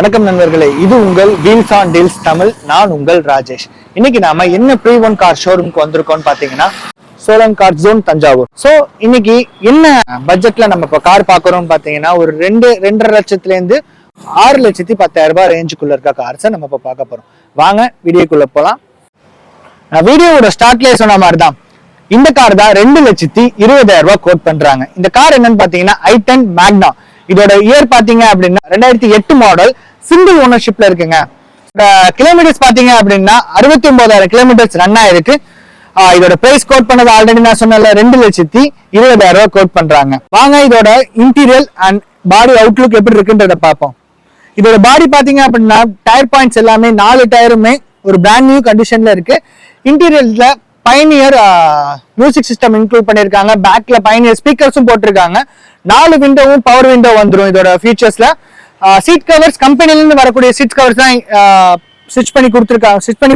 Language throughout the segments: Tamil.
வணக்கம் நண்பர்களே, இது உங்கள் வீல்ஸ் ஆன் டீல்ஸ் தமிழ். நான் உங்கள் ராஜேஷ். இன்னைக்கு நாம என்ன ப்ரீ ஒன் கார் ஷோரூம்க்கு வந்திருக்கோம்னு பாத்தீங்கன்னா Cholan car zone Thanjavur. So இன்னைக்கு என்ன பட்ஜெட்ல நம்ம இப்போ கார் பார்க்குறோம்னு பாத்தீங்கன்னா ஒரு 2.5 லட்சத்துலேருந்து 6,10,000 ரூபாய் ரேஞ்சுக்குள்ள இருக்க கார்ஸை நம்ம இப்போ பார்க்க போறோம். வாங்க வீடியோக்குள்ள போலாம். நான் வீடியோவோட ஸ்டார்ட்லேயே சொன்ன மாதிரி தான் இந்த கார் தான் 2,20,000 ரூபாய் கோட் பண்றாங்க. இந்த கார் என்னன்னு பாத்தீங்கன்னா i10 மேக்னா. இதோட இயர் பாத்தீங்க அப்படின்னா 2008 மாடல், சிங்கிள் ஓனர்ஷிப்ல இருக்குங்க. கிலோமீட்டர்ஸ் பாத்தீங்க அப்படின்னா 69,000 கிலோமீட்டர்ஸ் ரன் ஆயிருக்கு. இதோட பிரைஸ் கோட் பண்ணது ஆல்ரெடி நான் சொன்னல 2,20,000 ரூபாய் கோட் பண்றாங்க. வாங்க இதோட இன்டீரியல் அண்ட் பாடி அவுட்லுக் எப்படி இருக்குன்றத பார்ப்போம். இதோட பாடி பாத்தீங்க அப்படின்னா டயர் பாயிண்ட்ஸ் எல்லாமே 4 டயருமே ஒரு பிராண்ட் நியூ கண்டிஷன்ல இருக்கு. இன்டீரியர்ல பைனியர் மியூசிக் சிஸ்டம் இன்க்ளூட் பண்ணிருக்காங்க. பேக்ல பைனியர் ஸ்பீக்கர்ஸும் போட்டிருக்காங்க. 4 விண்டோவும் பவர் விண்டோ வந்துடும். இதோட ஃபீச்சர்ஸ்ல சீட் கவர்ஸ் கம்பெனில இருந்து வரக்கூடிய சீட் கவர்ஸ் தான் ஸ்டிச் பண்ணி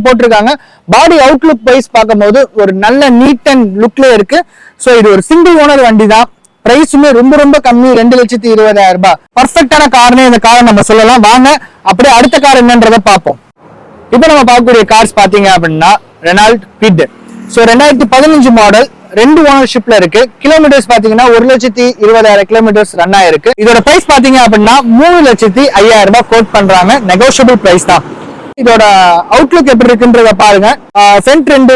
போட்டிருக்காங்க. பாடி அவுட்லுக் வைஸ் பார்க்கும்போது ஒரு நல்ல நீட் அண்ட் லுக்ல இருக்கு. ஸோ இது ஒரு சிங்கிள் ஓனர் வண்டி தான். பிரைஸுமே ரொம்ப ரொம்ப கம்மி, 2,20,000 ரூபாய். பர்ஃபெக்டான கார்னே இந்த காரை நம்ம சொல்லலாம். வாங்க அப்படியே அடுத்த கார் என்னன்றதை பார்ப்போம். இப்போ நம்ம பார்க்கக்கூடிய கார்ஸ் பாத்தீங்க அப்படின்னா ரெனால்ட் குவிட். ஸோ 2015 மாடல், 2 ஓனர்ஷிப்ல இருக்கு. கிலோமீட்டர்ஸ் பாத்தீங்கன்னா 1,20,000 கிலோமீட்டர்ஸ் ரன் ஆயிருக்கு. இதோட பிரைஸ் பாத்தீங்க அப்படின்னா 3,05,000 ரூபாய் கோட் பண்றாங்க. நெகோஷியபிள் பிரைஸ் தான். இதோட அவுட்லுக் எப்படி இருக்குன்றத பாருங்க. ஃப்ரண்ட் 2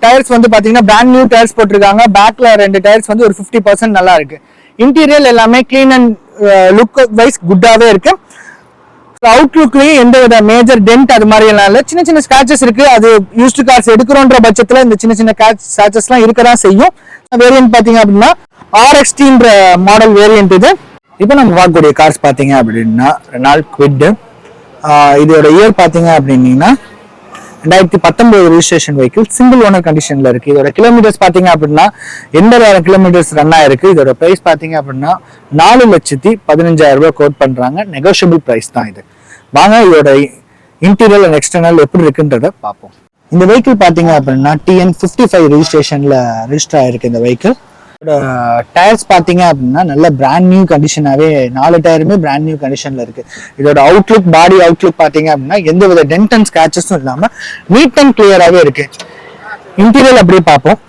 டயர்ஸ் வந்து பாத்தீங்கன்னா பிராண்ட் நியூ டயர்ஸ் போட்டிருக்காங்க. பேக்ல 2 டயர்ஸ் வந்து ஒரு 50% நல்லா இருக்கு. இன்டீரியர் எல்லாமே கிளீன் அண்ட் லுக் வைஸ் குட்டாவே இருக்கு. அவுட்லுக்லயும் எந்த வித மேஜர் டென்ட் அது மாதிரி எல்லாம் இல்ல. சின்ன சின்ன ஸ்கிராச்சஸ் இருக்கு. அது யூஸ்டு கார்ஸ் எடுக்கிறோன்ற பட்சத்துல இந்த சின்ன சின்ன ஸ்கிராச்சஸ் எல்லாம் இருக்கதான் செய்யும். வேரியன்ட் பாத்தீங்க அப்படின்னா RXT மாடல் வேரியன்ட் இது. இப்போ நம்ம பார்க்கக்கூடிய கார்ஸ் பாத்தீங்க அப்படின்னா ரெனால்ட் குவிட். இதோட இயர் பாத்தீங்க அப்படின்னா 2019 ரெஜிஸ்ட்ரேஷன் வெஹிக்கிள், சிங்கிள் ஓனர் கண்டிஷன்ல இருக்கு. இதோட கிலோமீட்டர்ஸ் பாத்தீங்க அப்படின்னா 80,000 கிலோமீட்டர்ஸ் ரன் ஆயிருக்கு. இதோட பிரைஸ் பாத்தீங்க அப்படின்னா 4,15,000 ரூபாய் கோட் பண்றாங்க. நெகோஷியபிள் பிரைஸ் தான் இது. வாங்க இதோட இன்டீரியர் அண்ட் எக்ஸ்டர்னல் எப்படி இருக்குன்றத பார்ப்போம். இந்த வெஹிக்கிள் பாத்தீங்க அப்படின்னா TN 55 ரெஜிஸ்ட்ரேஷன்ல ரெஜிஸ்டர் ஆயிருக்கு. இந்த வெஹிக்கிள் டயர்ஸ் பாத்தீங்க அப்படின்னா நல்ல பிராண்ட் நியூ கண்டிஷனாவே 4 டயருமே பிராண்ட் நியூ கண்டிஷன்ல இருக்கு. இதோட அவுட்லுக், பாடி அவுட்லுக் பாத்தீங்க அப்படின்னா எந்த வித டென்ட் அண்ட் ஸ்கிராச்சஸும் இல்லாம நீட் அண்ட் கிளியராகவே இருக்கு. இன்டீரியர் அப்படியே பார்ப்போம்.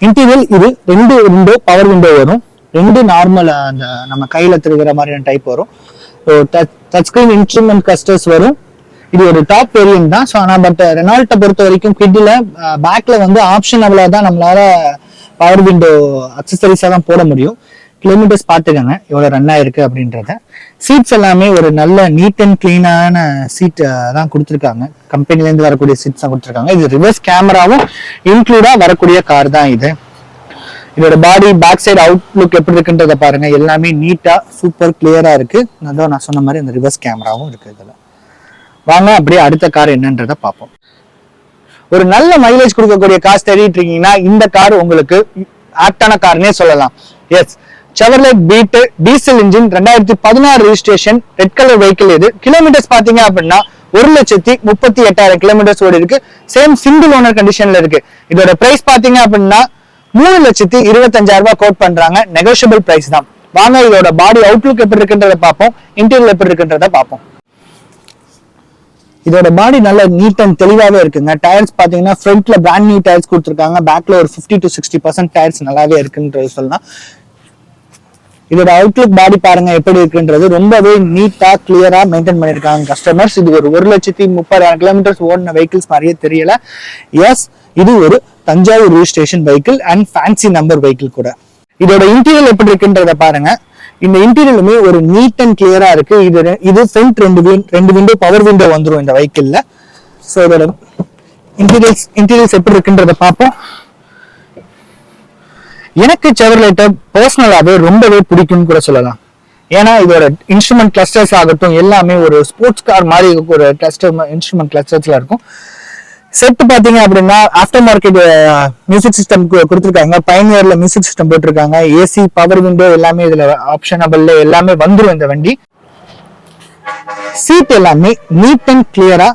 இன்டீரியர் இது 2 விண்டோ பவர் விண்டோ வரும். 2 நார்மல் அந்த நம்ம கையில திருகிற மாதிரியான டைப் வரும். டச் ஸ்கிரீன் இன்ஸ்ட்ருமெண்ட் கிளஸ்டர்ஸ் வரும். இது ஒரு டாப் வேரியன்ட் தான். ஸோ ஆனால் பட் ரெனால்ட்டை பொறுத்த வரைக்கும் கிட்ல பேக்ல வந்து ஆப்ஷனபிளா தான் நம்மளால பவர் விண்டோ அக்சசரிஸா தான் போட முடியும். கிலோமீட்டர்ஸ் பார்த்துக்கங்க எவ்வளவு ரன் ஆயிருக்கு அப்படின்றத. சீட்ஸ் எல்லாமே ஒரு நல்ல நீட் அண்ட் கிளீனான சீட் தான் கொடுத்துருக்காங்க. கம்பெனில இருந்து வரக்கூடிய சீட்ஸ் தான் கொடுத்துருக்காங்க. இது ரிவர்ஸ் கேமராவும் இன்க்ளூடா வரக்கூடிய கார் தான் இது. இதோட பாடி பேக் சைடு அவுட்லுக் எப்படி இருக்குன்றத பாருங்க. எல்லாமே நீட்டா சூப்பர் கிளியரா இருக்கு. அதான் நான் சொன்ன மாதிரி இந்த ரிவர்ஸ் கேமராவும் இருக்கு இதுல. வாங்க அப்படியே அடுத்த கார் என்னன்றத பார்ப்போம். ஒரு நல்ல மைலேஜ் கொடுக்கக்கூடிய கார் தேடிட்டு இருக்கீங்கன்னா இந்த கார் உங்களுக்கு ஆப்டான கார்னே சொல்லலாம். Yes, Chevrolet Beat diesel engine, 2016 registration, red colour vehicle. இது கிலோமீட்டர்ஸ் பாத்தீங்க அப்படின்னா 1,38,000 கிலோமீட்டர்ஸ் ஓடி இருக்கு. சேம் சிங்கிள் ஓனர் கண்டிஷன்ல இருக்கு. இதோட பிரைஸ் பாத்தீங்க அப்படின்னா 3,25,000 ரூபாய் கோட் பண்றாங்க. நெகோஷியபிள் பிரைஸ் தான். வாங்க இதோட பாடி அவுட்லுக் எப்படி இருக்குன்றத பார்ப்போம். இன்டீரியர் எப்படி இருக்குன்றத பார்ப்போம். இதோட பாடி நல்ல நீட் அண்ட் தெளிவாவே இருக்குங்க. டயர்ஸ் பாத்தீங்கன்னா ஃப்ரண்ட்ல பிராண்ட் நியூ டயர்ஸ் கொடுத்துருக்காங்க. பேக்ல ஒரு 50 to 60% டயர்ஸ் நல்லாவே இருக்குன்றது சொல்லலாம். இதோட அவுட்லுக் பாடி பாருங்க எப்படி இருக்குன்றது. ரொம்பவே நீட்டா கிளியரா மெயின்டைன் பண்ணிருக்காங்க கஸ்டமர்ஸ். இது ஒரு 1,30,000 கிலோமீட்டர்ஸ் ஓடின வெஹிக்கிள்ஸ் மாதிரியே தெரியல. எஸ், இது ஒரு Thanjavur registration vehicle and fancy number vehicle கூட. இதோட இன்டீரியர் எப்படி இருக்குன்றத பாருங்க. இந்த இன்டீரியருமே ஒரு நீட் அண்ட் கிளியரா இருக்கு. இது ஃப்ரண்ட் 2 விண்டோ பவர் விண்டோ வந்துடும் இந்த வெஹிக்கிள்ல. ஸோ இதோட இன்டீரியர்ஸ் எப்படி இருக்குன்றத பார்ப்போம். எனக்கு செவர்லெட்டை பர்சனலாவே ரொம்பவே பிடிக்கும்னு கூட சொல்லலாம். ஏன்னா இதோட இன்ஸ்ட்ருமெண்ட் கிளஸ்டர்ஸ் ஆகட்டும் எல்லாமே ஒரு ஸ்போர்ட்ஸ் கார் மாதிரி ஒரு இன்ஸ்ட்ருமெண்ட் கிளஸ்டர்ஸ்ல இருக்கும். செட் பாத்தீங்க அப்படின்னா ஆஃப்டர் மார்க்கெட் மியூசிக் சிஸ்டம் கொடுத்துருக்காங்க. பைனியர்ல மியூசிக் சிஸ்டம் போட்டிருக்காங்க. ஏசி, பவர் விண்டோ எல்லாமே இதுல ஆப்ஷனபிள்ல எல்லாமே வந்துடும் இந்த வண்டி. சீட் எல்லாமே நீட் அண்ட் கிளியரா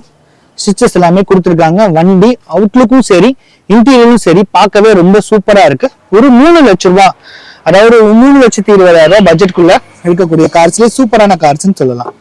ஸ்டிச்சஸ் எல்லாமே கொடுத்துருக்காங்க. வண்டி அவுட்லுக்கும் சரி இன்டீரியரும் சரி பார்க்கவே ரொம்ப சூப்பரா இருக்கு. ஒரு 3 லட்சம் ரூபாய், அதாவது 3,20,000 ரூபாய் பட்ஜெட்குள்ள இருக்கக்கூடிய கார்ஸ்ல சூப்பரான கார்ஸ்ன்னு சொல்லலாம்.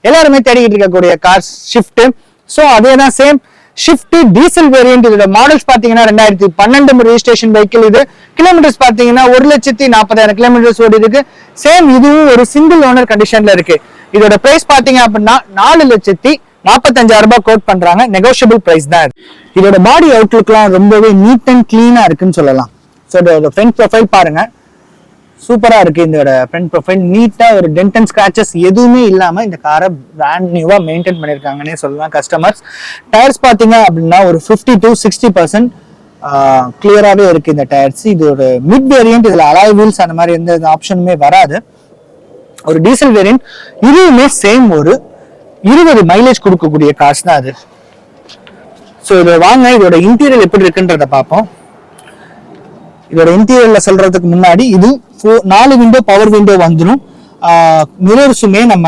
எல்லாருமே தேடிக்கிட்டு இருக்கக்கூடிய கார் ஷிஃப்ட். ஸோ அதே தான் சேம் ஷிஃப்ட் டீசல் வேரியன்ட். இதோட மாடல்ஸ் பாத்தீங்கன்னா 2012 ரெஜிஸ்ட்ரேஷன் வெஹிக்கிள். இது கிலோமீட்டர்ஸ் பாத்தீங்கன்னா 1,40,000 கிலோமீட்டர்ஸ் ஓடி இருக்கு. சேம் இதுவும் ஒரு சிங்கிள் ஓனர் கண்டிஷன்ல இருக்கு. இதோட பிரைஸ் பாத்தீங்க அப்படின்னா 4,45,000 ரூபாய் கோட் பண்றாங்க. நெகோஷியபிள் பிரைஸ் தான். இதோட பாடி அவுட்லுக்லாம் ரொம்பவே நீட் அண்ட் கிளீனா இருக்குன்னு சொல்லலாம். ஸோ இதோட ஃப்ரண்ட் ப்ரொஃபைல் பாருங்க, சூப்பரா இருக்கு. இதோட ஃப்ரண்ட் ப்ரொஃபைல் நீட்டா ஒரு டென்ட் அண்ட் ஸ்கிராச்சஸ் எதுவுமே இல்லாம இந்த காரை பிராண்ட் நியூவா மெயின்டைன் பண்ணிருக்காங்கன்னே சொல்லலாம் கஸ்டமர்ஸ். டயர்ஸ் பாத்தீங்க அப்படின்னா ஒரு 50 to 60% கிளியராகவே இருக்கு இந்த டயர்ஸ். இது ஒரு மிட் வேரியன்ட். இதுல அலாய் வீல்ஸ் அந்த மாதிரி எந்த ஆப்ஷனுமே வராது. ஒரு டீசல் வேரியன்ட். இதுவுமே சேம் ஒரு 20 மைலேஜ் கொடுக்கக்கூடிய கார்ஸ் தான் அது. ஸோ இதை வாங்க இதோட இன்டீரியர் எப்படி இருக்குன்றத பார்ப்போம். இதோட இன்டீரியர்ல சொல்றதுக்கு முன்னாடி இது 4 விண்டோ பவர் விண்டோ வந்துடும். மிரர்ஸுமே நம்ம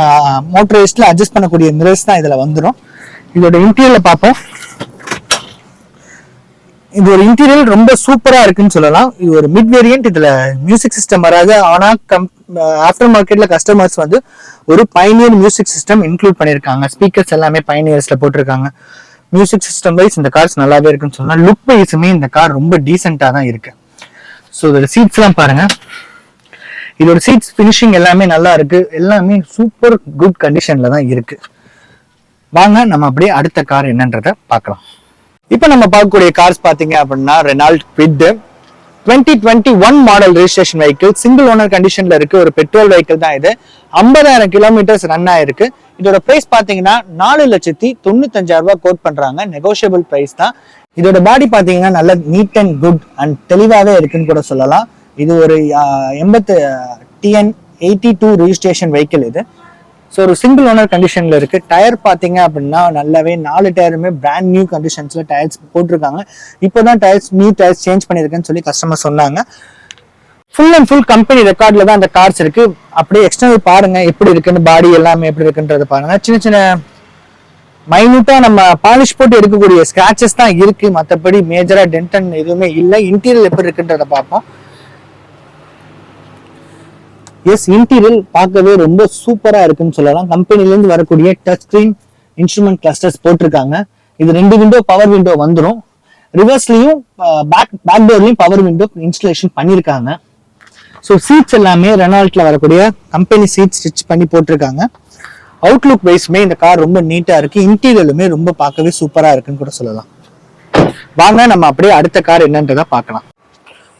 மோட்டரைஸ்ட்ல அட்ஜஸ்ட் பண்ணக்கூடிய மிரர்ஸ் தான் இதுல வந்துடும். இதோட இன்டீரியர்ல பார்ப்போம். இது ஒரு இன்டீரியர் ரொம்ப சூப்பரா இருக்குன்னு சொல்லலாம். இது ஒரு மிட் வேரியன்ட். இதுல மியூசிக் சிஸ்டம் வராது. ஆனா ஆஃப்டர் மார்க்கெட்ல கஸ்டமர்ஸ் வந்து ஒரு பைனியர் மியூசிக் சிஸ்டம் இன்க்ளூட் பண்ணிருக்காங்க. ஸ்பீக்கர்ஸ் எல்லாமே பைனியர்ஸ்ல போட்டிருக்காங்க. மியூசிக் சிஸ்டம் வைஸ் இந்த கார்ஸ் நல்லாவே இருக்குன்னு சொல்லலாம். லுக் வைஸுமே இந்த கார் ரொம்ப டீசென்டா தான் இருக்கு. ஸோ இதோட சீட்ஸ் எல்லாம் பாருங்க. இதோட சீட்ஸ் பினிஷிங் எல்லாமே நல்லா இருக்கு. எல்லாமே சூப்பர் குட் கண்டிஷன்ல தான் இருக்கு. வாங்க நம்ம அப்படியே அடுத்த கார் என்னன்றத பார்க்கலாம். இப்போ நம்ம பார்க்கக்கூடிய கார்ஸ் பாத்தீங்க அப்படின்னா Reynold quit 2021 model registration vehicle. Single owner கண்டிஷன்ல இருக்கு. ஒரு பெட்ரோல் வெஹிக்கிள் தான் இது. 50,000 கிலோமீட்டர்ஸ் ரன் ஆயிருக்கு. இதோட பிரைஸ் பாத்தீங்கன்னா 4,95,000 ரூபாய் கோட் பண்றாங்க. நெகோஷியபிள் பிரைஸ் தான். இதோட பாடி பாத்தீங்கன்னா நல்ல நீட் அண்ட் குட் அண்ட் தெளிவாவே இருக்குன்னு கூட சொல்லலாம். இது ஒரு 80 TN82 ரெஜிஸ்ட்ரேஷன் வெஹிக்கிள் இது. ஸோ ஒரு சிங்கிள் ஓனர் கண்டிஷன்ல இருக்கு. டயர் பாத்தீங்க அப்படின்னா நல்லாவே 4 டயருமே பிராண்ட் நியூ கண்டிஷன்ஸ்ல டயர்ஸ் போட்டிருக்காங்க. இப்போதான் நியூ டயர்ஸ் சேஞ்ச் பண்ணிருக்கேன்னு சொல்லி கஸ்டமர் சொன்னாங்க. ஃபுல் அண்ட் ஃபுல் கம்பெனி ரெக்கார்ட்ல தான் அந்த கார்ஸ் இருக்கு. அப்படியே எக்ஸ்டர்னல் பாருங்க எப்படி இருக்குன்னு, பாடி எல்லாமே எப்படி இருக்குன்றத பாருங்க. சின்ன சின்ன மைனூட்டா நம்ம பாலிஷ் போட்டு எடுக்கக்கூடிய ஸ்கிராச்சஸ் தான் இருக்கு. மற்றபடி மேஜரா டென்டன் எதுவுமே இல்லை. இன்டீரியர் எப்படி இருக்குன்றத பார்ப்போம். எஸ், இன்டீரியர் பார்க்கவே ரொம்ப சூப்பரா இருக்குன்னு சொல்லலாம். கம்பெனில இருந்து வரக்கூடிய டச் ஸ்கிரீன் இன்ஸ்ட்ருமெண்ட் கிளஸ்டர்ஸ் போட்டிருக்காங்க. இது 2 விண்டோ பவர் விண்டோ வந்துடும். ரிவர்ஸ்லயும் பேக் டோர்லயும் பவர் விண்டோ இன்ஸ்டலேஷன் பண்ணிருக்காங்க. ஸோ சீட்ஸ் எல்லாமே ரெனால்ட்ல வரக்கூடிய கம்பெனி சீட் ஸ்டிச் பண்ணி போட்டிருக்காங்க. அவுட்லுக் வைஸ்மே இந்த கார் ரொம்ப நீட்டா இருக்கு. இன்டீரியருமே ரொம்ப பார்க்கவே சூப்பரா இருக்குன்னு கூட சொல்லலாம். வாங்க நம்ம அப்படியே அடுத்த கார் என்னன்றதை பார்க்கலாம்.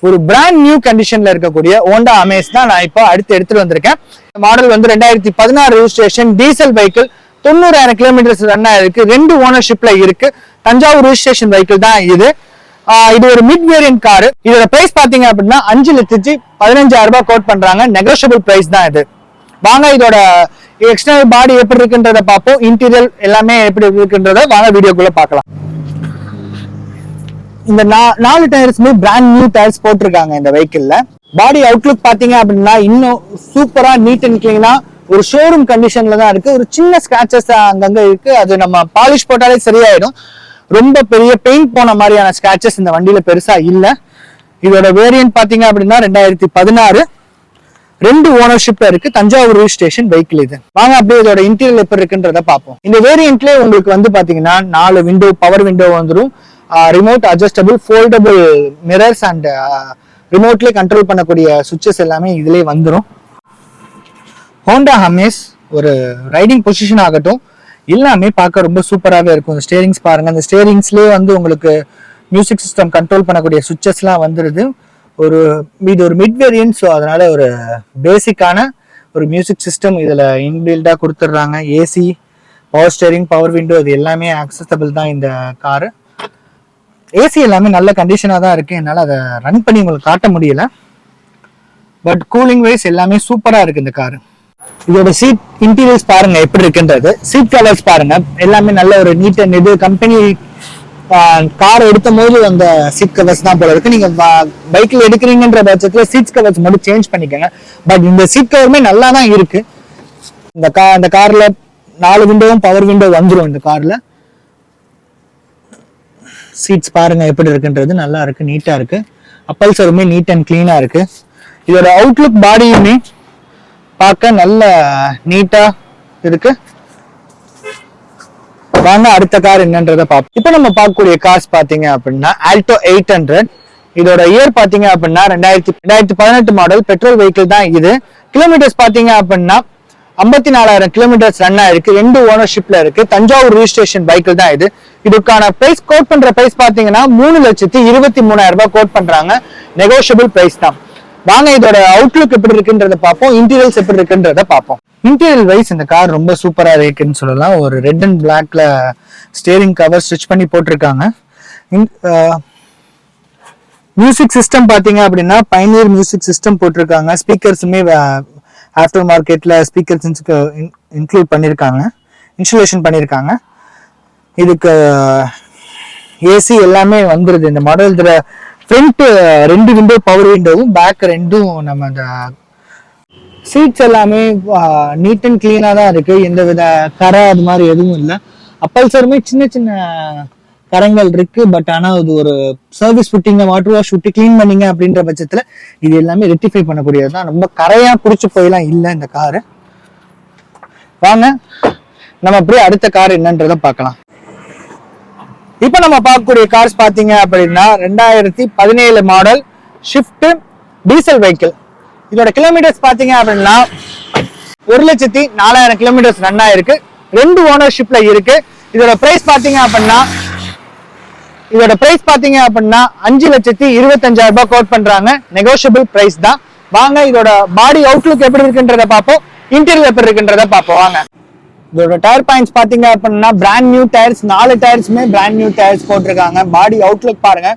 ஒரு பிராண்ட் நியூ கண்டிஷன்ல இருக்கக்கூடிய ஹோண்டா அமேஸ் தான் நான் இப்போ எடுத்துட்டு வந்திருக்கேன். மாடல் வந்து 2016 registration diesel vehicle. 90,000 kilometres run ஆயிருக்கு. 2 ஓனர்ஷிப்ல இருக்கு. தஞ்சாவூர் ரெஜிஸ்ட்ரேஷன் வெஹிக்கிள் தான் இது. இது ஒரு மிட் வேரியன்ட் காரு. இதோட பிரைஸ் பாத்தீங்க அப்படின்னா 5,15,000 ரூபாய் கோட் பண்றாங்க. நெகோஷியபிள் பிரைஸ் தான் இது. வாங்க இதோட எக்ஸ்டர்னல் பாடி எப்படி இருக்குன்றத பார்ப்போம். இன்டீரியர் எல்லாமே எப்படி இருக்குன்றத வாங்க வீடியோக்குள்ள பார்க்கலாம். இந்த 4 டயர்ஸ்மே பிராண்ட் நியூ டயர்ஸ் போட்டிருக்காங்க இந்த வெஹிக்கிள்ல. பாடி அவுட்லுக் பாத்தீங்க அப்படின்னா இன்னும் சூப்பரா நீட் அண்ட் கிளீனா ஒரு ஷோரூம் கண்டிஷன்ல தான் இருக்கு. ஒரு சின்ன ஸ்கிராச்சஸ் அங்கங்க இருக்கு. அது நம்ம பாலிஷ் போட்டாலே சரியாயிடும். ரொம்ப பெரிய பெயிண்ட் போன மாதிரியான ஸ்கிராச்சஸ் இந்த வண்டியில பெருசா இல்ல. இதோட வேரியன்ட் பாத்தீங்க அப்படின்னா 2016 2 ஓனர்ஷிப்ல இருக்கு. தஞ்சாவூர் ரெஜிஸ்ட்ரேஷன் வெஹிக்கிள் இது. வாங்க அப்படியே இதோட இன்டீரியர் எப்படி இருக்குன்றத பார்ப்போம். இந்த வேரியன்ட்ல உங்களுக்கு வந்து பாத்தீங்கன்னா 4 விண்டோ பவர் விண்டோ வந்துடும். Remote adjustable foldable mirrors and ரிமோட்லேயே கண்ட்ரோல் பண்ணக்கூடிய சுவிட்சஸ் எல்லாமே இதுலேயே வந்துடும். ஹோண்டா அமேஸ் ஒரு ரைடிங் பொசிஷன் ஆகட்டும் எல்லாமே பார்க்க ரொம்ப சூப்பராகவே இருக்கும். இந்த ஸ்டேரிங்ஸ் பாருங்க. இந்த ஸ்டேரிங்ஸ்லேயே வந்து உங்களுக்கு மியூசிக் சிஸ்டம் கண்ட்ரோல் பண்ணக்கூடிய சுவிட்சஸ்லாம் வந்துடுது. இது ஒரு மிட் வேரியன்ட். ஸோ அதனால ஒரு பேசிக்கான ஒரு மியூசிக் சிஸ்டம் இதில் இன்பில்டாக கொடுத்துட்றாங்க. AC, power steering, power window இது எல்லாமே அக்சசபிள் தான் இந்த காரு. ஏசி எல்லாமே நல்ல கண்டிஷனாக தான் இருக்கு. என்னால் அதை ரன் பண்ணி உங்களுக்கு காட்ட முடியல. பட் கூலிங் வைஸ் எல்லாமே சூப்பராக இருக்கு இந்த காரு. இதோட சீட் இன்டீரியர்ஸ் பாருங்க எப்படி இருக்குன்றது. சீட் கவர்ஸ் பாருங்க எல்லாமே நல்ல ஒரு நீட் அண்ட் இது கம்பெனி கார் எடுத்தும் போது அந்த சீட் கவர்ஸ் தான் போல இருக்கு. நீங்க பைக்ல எடுக்கிறீங்கன்ற பட்சத்துல சீட் கவர்ஸ் மட்டும் சேஞ்ச் பண்ணிக்கோங்க. பட் இந்த சீட் கவருமே நல்லா தான் இருக்கு. இந்த கார்ல 4 விண்டோவும் பவர் விண்டோ வந்துடும். இந்த கார்ல சீட்ஸ் பாருங்க எப்படி இருக்குன்றது நல்லா இருக்கு, நீட்டா இருக்கு. அப்பல்சருமே நீட் அண்ட் கிளீனா இருக்கு. இதோட அவுட்லுக் பாடியுமே பார்க்க நல்ல நீட்டா இருக்கு. வாங்க அடுத்த கார் என்னன்றதை பார்ப்போம். இப்போ நம்ம பார்க்கக்கூடிய கார்ஸ் பாத்தீங்க அப்படின்னா ஆல்டோ 800. இதோட இயர் பாத்தீங்க அப்படின்னா 2018 மாடல் பெட்ரோல் வெஹிக்கிள் தான் இது. கிலோமீட்டர்ஸ் பாத்தீங்க அப்படின்னா 54,000 கிலோமீட்டர்ஸ் ரன் ஆயிருக்கு. 2 ஓனர்ஷிப்ல இருக்கு. தஞ்சாவூர் ரிஜிஸ்ட்ரேஷன் பைக்கிள் தான் இது. இதுக்கான பிரைஸ் கோட் பண்ற பிரைஸ் பாத்தீங்கன்னா 3,23,000 ரூபாய் கோட் பண்றாங்க. நெகோஷியபிள் பிரைஸ் தான். வாங்க இதோட அவுட்லுக் எப்படி இருக்குன்றத பார்ப்போம், இன்டீரியல்ஸ் எப்படி இருக்குன்றத பார்ப்போம். இன்டீரியல் வைஸ் இந்த கார் ரொம்ப சூப்பரா இருக்குன்னு சொல்லலாம். ஒரு ரெட் அண்ட் பிளாக்ல ஸ்டீரிங் கவர் ஸ்டிச் பண்ணி போட்டிருக்காங்க. மியூசிக் சிஸ்டம் பாத்தீங்க அப்படின்னா பைனியர் மியூசிக் சிஸ்டம் போட்டிருக்காங்க. ஸ்பீக்கர்ஸுமே ஆஃப்டர் மார்க்கெட்ல ஸ்பீக்கர்ஸ் இன்க்ளூட் பண்ணியிருக்காங்க, இன்ஸ்டலேஷன் பண்ணியிருக்காங்க. இதுக்கு ஏசி எல்லாமே வந்துருது இந்த மாடல். இதுல ஃப்ரண்ட் 2 விண்டோ பவர் விண்டோவும் பேக் 2 நம்ம அந்த சீட்ஸ் எல்லாமே நீட் அண்ட் கிளீனா தான் இருக்கு. எந்த வித கரை அது மாதிரி எதுவும் இல்லை. அப்பல்சருமே சின்ன சின்ன கரங்கள் இருக்கு. பட் ஆனா அது ஒரு சர்வீஸ் விட்டீங்க, வாட்டர் வாஷ் விட்டு கிளீன் பண்ணீங்க அப்படின்ற பட்சத்துல இது எல்லாமே ரெக்டிஃபை பண்ணக்கூடியது தான். ரொம்ப கரையா புடிச்சு போயெல்லாம் இல்லை இந்த காரு. வாங்க நம்ம அப்படியே அடுத்த கார் என்னன்றத பார்க்கலாம். இப்ப நம்ம பார்க்கக்கூடிய கார்ஸ் பாத்தீங்க அப்படின்னா 2017 மாடல் ஷிஃப்ட் டீசல் வெஹிக்கிள். இதோட கிலோமீட்டர்ஸ் பாத்தீங்க அப்படின்னா 1,04,000 கிலோமீட்டர்ஸ் ரன் ஆயிருக்கு. 2 ஓனர்ஷிப்ல இருக்கு. இதோட பிரைஸ் பாத்தீங்க அப்படின்னா 5,25,000 ரூபாய் கோட் பண்றாங்க. நெகோஷியபிள் பிரைஸ் தான். வாங்க இதோட பாடி அவுட்லுக் எப்படி இருக்குன்றத பார்ப்போம், இன்டீரியர் எப்படி இருக்குன்றத பார்ப்போம். வாங்க இதோட டயர் பாயிண்ட்ஸ் பாத்தீங்க அப்படின்னா பிராண்ட் நியூ டயர்ஸ், 4 டயர்ஸ்மே பிராண்ட் நியூ டயர்ஸ் போட்டிருக்காங்க. பாடி அவுட்லுக் பாருங்க,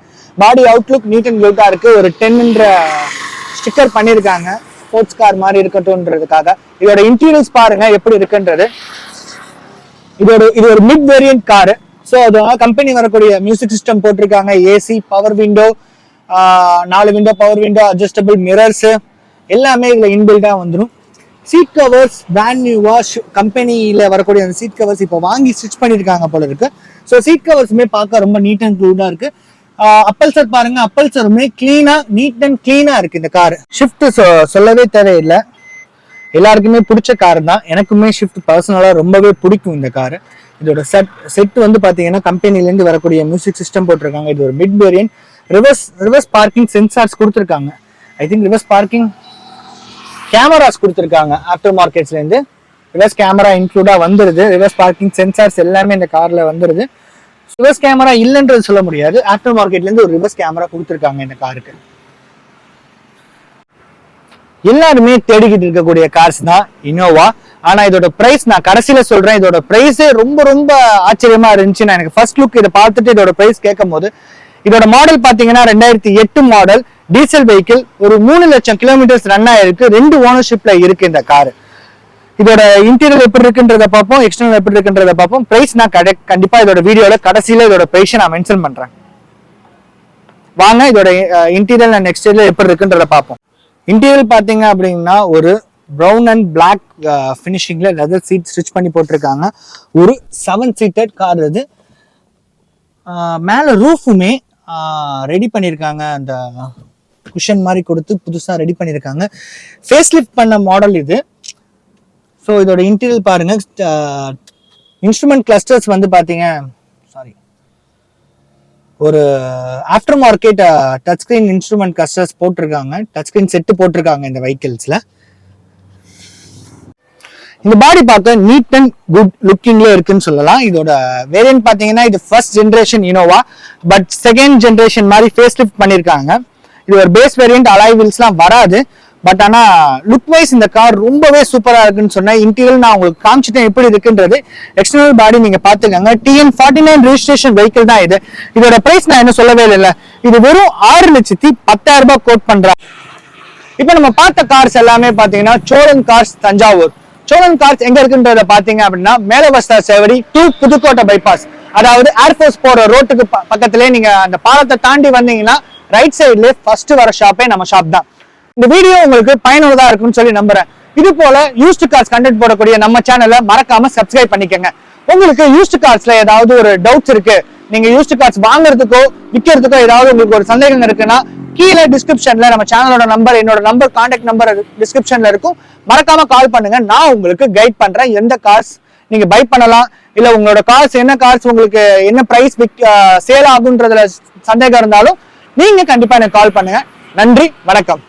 பாடி அவுட்லுக் நீட் அண்ட் குட்டா இருக்கு. ஒரு 10 ஸ்டிக்கர் பண்ணிருக்காங்க, ஸ்போர்ட்ஸ் கார் மாதிரி இருக்கட்டும்ன்றதுக்காக. இதோட இன்டீரியர்ஸ் பாருங்க எப்படி இருக்குன்றது. இது ஒரு மிட் வேரியன்ட் காரு. ஸோ அதனால கம்பெனி வரக்கூடிய மியூசிக் சிஸ்டம் போட்டிருக்காங்க. AC, power window, 4 window power window, adjustable mirrors எல்லாமே இதுல இன்பில்டா வந்துடும். சீட் கவர்ஸ் பிராண்ட் நியூவா கம்பெனியில வரக்கூடிய அந்த சீட் கவர்ஸ் இப்போ வாங்கி ஸ்டிச் பண்ணிருக்காங்க போல இருக்கு. ஸோ சீட் கவர்ஸுமே பார்க்க ரொம்ப நீட் அண்ட் க்ளூடா இருக்கு. அப்பல்சர் பாருங்க, அப்பல்சருமே கிளீனா நீட் அண்ட் கிளீனா இருக்கு இந்த கார். ஷிஃப்ட் சொல்லவே தேவையில்லை, எல்லாருக்குமே பிடிச்ச கார் தான். எனக்குமே ஷிஃப்ட் பர்சனலா ரொம்பவே பிடிக்கும் இந்த கார். இதோட செட் வந்து பாத்தீங்கன்னா கம்பெனில இருந்து வரக்கூடிய மியூசிக் சிஸ்டம் போட்டிருக்காங்க. இது ஒரு mid variant. Reverse parking sensors கொடுத்துருக்காங்க. I think reverse parking cameras கொடுத்துருக்காங்க. ஆஃப்டர் மார்க்கெட்ஸ்ல இருந்து ரிவர்ஸ் கேமரா இன்க்ளூடா வந்துருது. ரிவர்ஸ் பார்க்கிங் சென்சார்ஸ் எல்லாமே இந்த கார்ல வந்துருது. ரிவர்ஸ் கேமரா இல்லைன்றது சொல்ல முடியாது. ஆஃப்டர் மார்க்கெட்ல இருந்து ஒரு ரிவர்ஸ் கேமரா கொடுத்துருக்காங்க இந்த காருக்கு. எல்லாருமே தேடிக்கிட்டு இருக்கக்கூடிய கார்ஸ் தான் இனோவா. ஆனா இதோட பிரைஸ் நான் கடைசியில சொல்றேன். இதோட பிரைஸே ரொம்ப ரொம்ப ஆச்சரியமா இருந்துச்சு. நான் எனக்கு ஃபர்ஸ்ட் லுக் இதை பார்த்துட்டு இதோட பிரைஸ் கேட்கும் போது, இதோட மாடல் பாத்தீங்கன்னா 2008 மாடல் டீசல் வெஹிக்கிள். ஒரு 3,00,000 கிலோமீட்டர்ஸ் ரன் ஆயிருக்கு. 2 ஓனர்ஷிப்ல இருக்கு இந்த கார். இதோட இன்டீரியர் எப்படி இருக்குன்றத பார்ப்போம், எக்ஸ்டர்னல் எப்படி இருக்குன்றத பார்ப்போம். பிரைஸ் நான் கண்டிப்பா இதோட வீடியோல கடைசியில இதோட பிரைஸ் நான் மென்ஷன் பண்றேன். வாங்க இதோட இன்டீரியர் அண்ட் எக்ஸ்டீரியர் எப்படி இருக்குன்றத பார்ப்போம். இன்டீரியர் பாத்தீங்க அப்படின்னா ஒரு ப்ரௌன் அண்ட் பிளாக் ஃபினிஷிங்ல லெதர் சீட் ஸ்டிச் பண்ணி போட்டிருக்காங்க. ஒரு 7 சீட்டட் கார் இது. மேல ரூஃபுமே ரெடி பண்ணியிருக்காங்க. அந்த குஷன் மாதிரி கொடுத்து புதுசா ரெடி பண்ணியிருக்காங்க. ஃபேஸ் லிஃப்ட் பண்ண மாடல் இது. ஸோ இதோட இன்டீரியர் பாருங்க. இன்ஸ்ட்ருமெண்ட் கிளஸ்டர்ஸ் வந்து பாத்தீங்க, ஒரு after market touch screen instrument clusters போட்டிருக்காங்க. டச் ஸ்கிரீன் செட்டு போட்டிருக்காங்க இந்த வெஹிக்கிள்ஸ்ல. இந்த பாடி பார்க்க நீட் அண்ட் குட் லுக்கிங்ல இருக்குன்னு சொல்லலாம். இதோட வேரியன்ட் பாத்தீங்கன்னா இது first generation Innova, but second generation மாதிரி ஃபேஸ் லிஃப்ட் பண்ணிருக்காங்க. இது ஒரு பேஸ் வேரியன்ட், அலாய் வீல்ஸ்லாம் வராது. பட் ஆனா லுக் வைஸ் இந்த கார் ரொம்பவே சூப்பரா இருக்குன்னு சொன்னேன். இன்டீரியர் நான் உங்களுக்கு காமிச்சிட்டேன் எப்படி இருக்குன்றது. எக்ஸ்டர்னல் பாடி நீங்க பாத்துக்கோங்க. TN49 ரெஜிஸ்ட்ரேஷன் வெஹிக்கிள் தான் இது. இதோட பிரைஸ் நான் என்ன சொல்லவே இல்லை. இது வெறும் 6,10,000 ரூபாய் கோட் பண்றாங்க. இப்ப நம்ம பார்த்த கார்ஸ் எல்லாமே பாத்தீங்கன்னா சோழன் கார்ஸ் தஞ்சாவூர். சோழன் கார்ஸ் எங்க இருக்குன்றத பாத்தீங்க அப்படின்னா மேலவஸ்தா சேவடி டு புதுக்கோட்டை பைபாஸ், அதாவது ஏர்போர்ஸ் போற ரோட்டுக்கு பக்கத்திலே நீங்க அந்த பாலத்தை தாண்டி வந்தீங்கன்னா ரைட் சைட்ல ஃபர்ஸ்ட் வர ஷாப்பே நம்ம ஷாப் தான். இந்த வீடியோ உங்களுக்கு பயனுள்ளதா இருக்கும்னு சொல்லி நம்புறேன். இது போல யூஸ்டு கார்ஸ் கண்டென்ட் போடக்கூடிய நம்ம சேனலை மறக்காம சப்ஸ்கிரைப் பண்ணிக்கங்க. உங்களுக்கு யூஸ்டு கார்ஸ்ல ஏதாவது ஒரு டவுட்ஸ் இருக்கு, நீங்க யூஸ்டு கார்ஸ் வாங்குறதுக்கோ விற்கிறதுக்கோ ஏதாவது உங்களுக்கு ஒரு சந்தேகம் இருக்குன்னா கீழே டிஸ்கிரிப்ஷன்ல நம்ம சேனலோட நம்பர், என்னோட நம்பர், கான்டாக்ட் நம்பர் டிஸ்கிரிப்ஷன்ல இருக்கும். மறக்காம கால் பண்ணுங்க. நான் உங்களுக்கு கைட் பண்றேன் எந்த கார்ஸ் நீங்க பை பண்ணலாம், இல்ல உங்களோட கார்ஸ் என்ன கார்ஸ் உங்களுக்கு என்ன பிரைஸ் சேல் ஆகுன்றதுல சந்தேகம் இருந்தாலும் நீங்க கண்டிப்பா எனக்கு கால் பண்ணுங்க. நன்றி, வணக்கம்.